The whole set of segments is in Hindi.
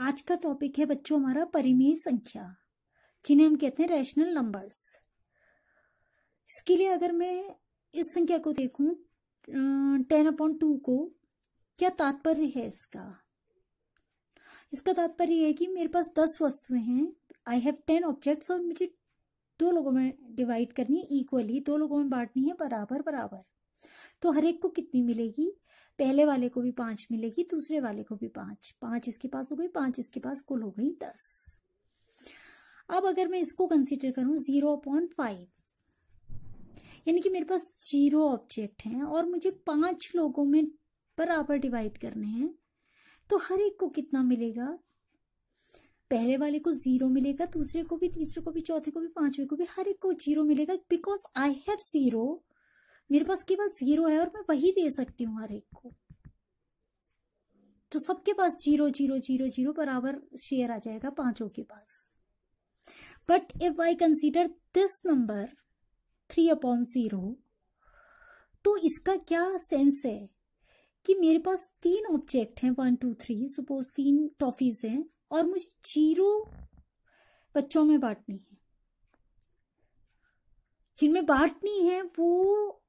आज का टॉपिक है बच्चों हमारा परिमेय संख्या, जिन्हें हम कहते हैं रैशनल नंबर्स। इसके लिए अगर मैं इस संख्या को देखूं 10/2 को, क्या तात्पर्य है इसका तात्पर्य है कि मेरे पास 10 वस्तुएं हैं, आई हैव 10 ऑब्जेक्ट्स, और मुझे 2 लोगों में डिवाइड करनी है इक्वली, 2 लोगों में बांटनी है बराबर बराबर। तो हर एक को कितनी मिलेगी? पहले वाले को भी 5 मिलेगी, दूसरे वाले को भी 5 इसके पास हो गई, 5 इसके पास, कुल हो गई 10। अब अगर मैं इसको कंसीडर करूं 0/5, यानी कि मेरे पास 0 ऑब्जेक्ट हैं और मुझे 5 लोगों में बराबर डिवाइड करने हैं, तो हर एक को कितना मिलेगा? पहले वाले को 0 मिलेगा, दूसरे को भी, तीसरे को भी, चौथे को भी, पांचवें को भी, हर एक को 0 मिलेगा, बिकॉज आई हैव 0। मेरे पास केवल 0 है और मैं वही दे सकती हूँ हर एक को। तो सबके पास 0 0 0 0 बराबर शेयर आ जाएगा पांचों के पास। But if I consider this number 3/0, तो इसका क्या सेंस है कि मेरे पास 3 ऑब्जेक्ट हैं, 1 2 3, सपोज 3 टॉफीज हैं, और मुझे 0 बच्चों में बांटनी है। जिनमें बांटनी है वो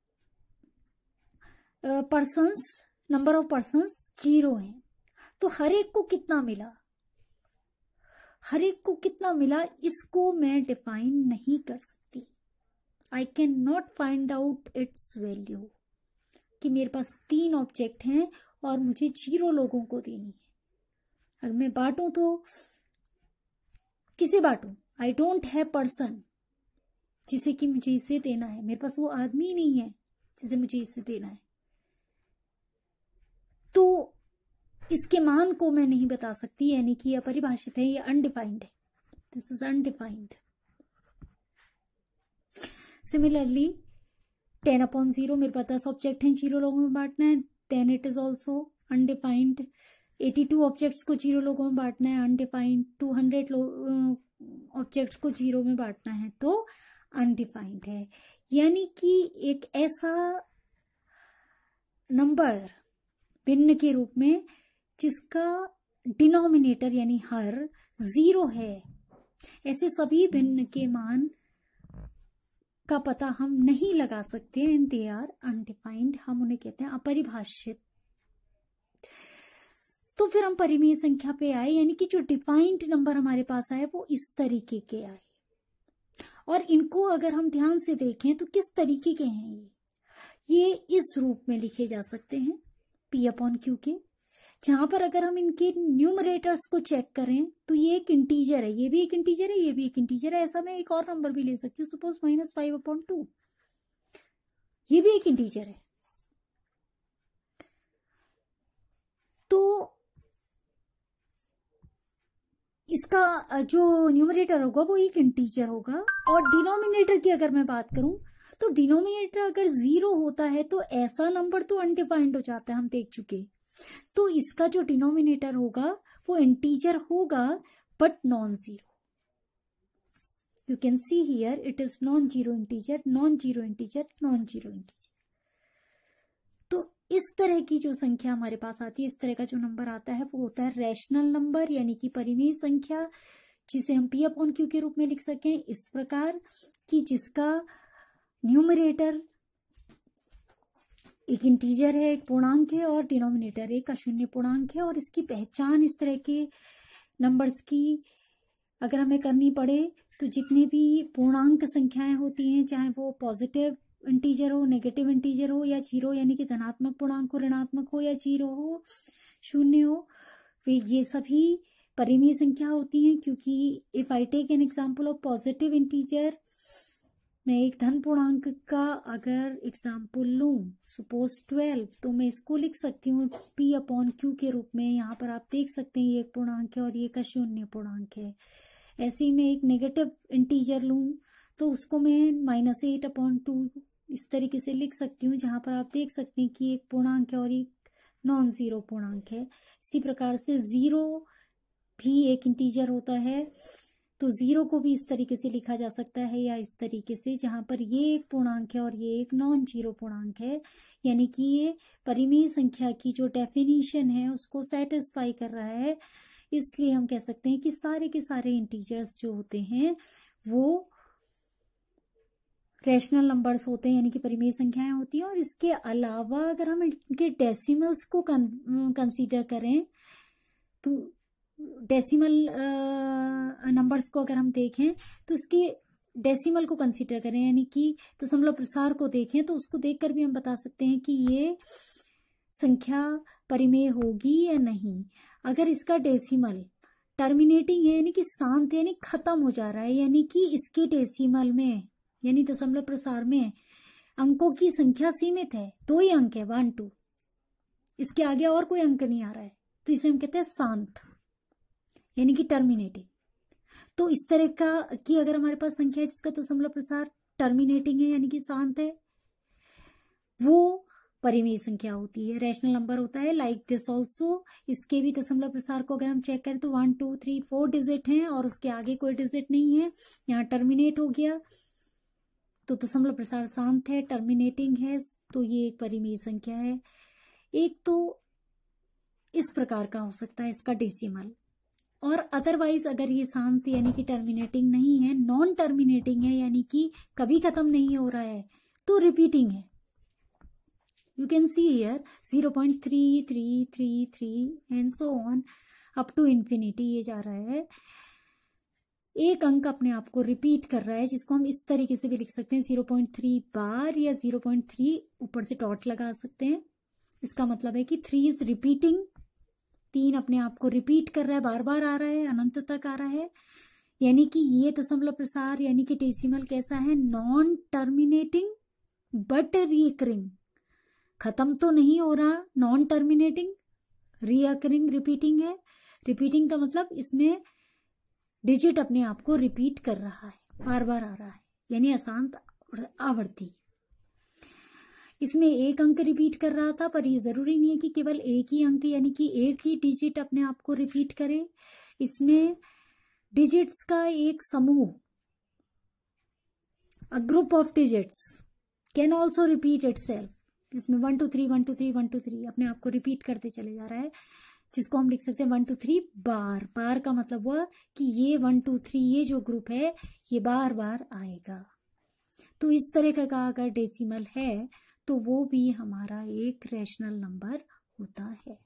पर्सन्स, नंबर ऑफ पर्सन्स 0 हैं। तो हर एक को कितना मिला? हर एक को कितना मिला इसको मैं डिफाइन नहीं कर सकती। I can not find out it's value कि मेरे पास 3 ऑब्जेक्ट हैं और मुझे 0 लोगों को देनी है। अगर मैं बांटूं तो किसे बांटूं? आई डोंट हैव पर्सन जिसे कि मुझे इसे देना है। मेरे पास वो आदमी नहीं है जिसे मुझे इसे देना है। तो इसके मान को मैं नहीं बता सकती, यानी कि यह अपरिभाषित है, यह अनडिफाइंड है। This is undefined. सिमिलरली 10/0, मेरे पास 10 ऑब्जेक्ट हैं, 0 लोगों में बांटना है, then it is also undefined. 82 objects को 0 लोगों में बांटना है, अनडिफाइंड। 200 ऑब्जेक्ट्स को 0 में बांटना है, तो अनडिफाइंड है। यानी कि एक ऐसा नंबर भिन्न के रूप में जिसका डिनोमिनेटर यानी हर 0 है, ऐसे सभी भिन्न के मान का पता हम नहीं लगा सकते, एंड दे आर अनडिफाइंड। हम उन्हें कहते हैं अपरिभाषित। तो फिर हम परिमेय संख्या पे आए, यानी कि जो डिफाइंड नंबर हमारे पास आए वो इस तरीके के आए। और इनको अगर हम ध्यान से देखें तो किस तरीके के हैं ये इस रूप में लिखे जा सकते हैं, P/Q के, जहां पर अगर हम इनके न्यूमरेटर्स को चेक करें तो ये एक इंटीजर है, ये भी एक इंटीजर है, ये भी एक इंटीजर है। ऐसा मैं एक और नंबर भी ले सकती हूँ, सपोज -5/2, ये भी एक इंटीजर है। तो इसका जो न्यूमरेटर होगा वो एक इंटीजर होगा। और डिनोमिनेटर की अगर मैं बात करूं तो डिनोमिनेटर अगर 0 होता है तो ऐसा नंबर तो अनडिफाइंड हो जाता है, हम देख चुके। तो इसका जो डिनोमिनेटर होगा वो इंटीजर होगा but non zero. You can see here it is non zero integer, non zero integer, non zero integer. तो इस तरह की जो संख्या हमारे पास आती है, इस तरह का जो नंबर आता है वो होता है रैशनल नंबर, यानी कि परिमेय संख्या, जिसे हम P/Q के रूप में लिख सकें इस प्रकार कि जिसका न्यूमरेटर एक इंटीजर है, एक पूर्णांक है, और डिनोमिनेटर एक अशून्य पूर्णांक है। और इसकी पहचान इस तरह के नंबर्स की अगर हमें करनी पड़े तो जितनी भी पूर्णांक संख्याएं होती हैं, चाहे वो पॉजिटिव इंटीजर हो, नेगेटिव इंटीजर हो, या 0 यानी कि धनात्मक पूर्णांक हो, ऋणात्मक हो, या 0 हो, 0 हो, फिर ये सभी परिमेय संख्या होती हैं। क्योंकि if I take an example of positive integer, मैं एक धन पूर्णांक का अगर एग्जाम्पल लूं, सपोज 12, तो मैं इसको लिख सकती हूँ P/Q के रूप में। यहाँ पर आप देख सकते हैं ये एक पूर्णांक है और ये एक अशून्य पूर्णांक है। ऐसे ही मैं एक नेगेटिव इंटीजर लूं तो उसको मैं -8/2 इस तरीके से लिख सकती हूँ, जहां पर आप देख सकते हैं कि एक पूर्णांक है और एक नॉन जीरो पूर्णांक है। इसी प्रकार से 0 भी एक इंटीजर होता है, तो 0 को भी इस तरीके से लिखा जा सकता है, या इस तरीके से, जहां पर ये एक पूर्णांक है और ये एक नॉन जीरो पूर्णांक है। यानी कि ये परिमेय संख्या की जो डेफिनेशन है उसको सेटिस्फाई कर रहा है, इसलिए हम कह सकते हैं कि सारे के सारे इंटीजर्स जो होते हैं वो रैशनल नंबर्स होते हैं, यानी कि परिमेय संख्याएं होती हैं। और इसके अलावा अगर हम इनके डेसिमल्स को कंसीडर करें तो डेसिमल नंबर्स को अगर हम देखें तो इसके डेसिमल को कंसीडर करें, यानी कि दशमलव प्रसार को देखें, तो उसको देखकर भी हम बता सकते हैं कि ये संख्या परिमेय होगी या नहीं। अगर इसका डेसिमल टर्मिनेटिंग है, यानी कि शांत है, यानी खत्म हो जा रहा है, यानी कि इसके डेसिमल में यानी दशमलव प्रसार में अंकों की संख्या सीमित है, 2 ही अंक है, 1 2, इसके आगे और कोई अंक नहीं आ रहा है, तो इसे हम कहते हैं शांत, यानी कि टर्मिनेटिंग। तो इस तरह का कि अगर हमारे पास संख्या है जिसका दशमलव प्रसार टर्मिनेटिंग है यानी कि शांत है, वो परिमेय संख्या होती है, रैशनल नंबर होता है। लाइक दिस ऑल्सो, इसके भी दशमलव प्रसार को अगर हम चेक करें तो 1 2 3 4 डिजिट हैं और उसके आगे कोई डिजिट नहीं है, यहाँ टर्मिनेट हो गया, तो दशमलव प्रसार शांत है, टर्मिनेटिंग है, तो ये एक परिमेय संख्या है। एक तो इस प्रकार का हो सकता है इसका डेसिमल, और अदरवाइज अगर ये शांत यानी कि टर्मिनेटिंग नहीं है, नॉन टर्मिनेटिंग है, यानी कि कभी खत्म नहीं हो रहा है, तो रिपीटिंग है। You can see here 0.3333 and so on up to infinity ये जा रहा है। एक अंक अपने आप को रिपीट कर रहा है, जिसको हम इस तरीके से भी लिख सकते हैं 0.3 बार या 0.3 ऊपर से डॉट लगा सकते हैं। इसका मतलब है कि 3 इज रिपीटिंग, 3 अपने आप को रिपीट कर रहा है, बार बार आ रहा है, अनंत तक आ रहा है, यानी कि ये दशमलव प्रसार यानी कि डेसिमल कैसा है, नॉन टर्मिनेटिंग बट रिकरिंग, खत्म तो नहीं हो रहा, नॉन टर्मिनेटिंग, रिकरिंग, रिपीटिंग है। रिपीटिंग का मतलब इसमें डिजिट अपने आप को रिपीट कर रहा है, बार बार आ रहा है, यानी अशांत आवर्ती। इसमें एक अंक रिपीट कर रहा था, पर ये जरूरी नहीं है कि केवल एक ही अंक यानी कि एक ही डिजिट अपने आप को रिपीट करे। इसमें डिजिट्स का एक समूह, a group of digits can also repeat itself. इसमें 1 2 3 1 2 3 1 2 3 अपने आप को रिपीट करते चले जा रहा है, जिसको हम लिख सकते हैं 1 2 3 बार। बार का मतलब हुआ कि ये 1 2 3 ये जो ग्रुप है ये बार बार आएगा। तो इस तरह का अगर डेसिमल है तो वो भी हमारा एक रैशनल नंबर होता है।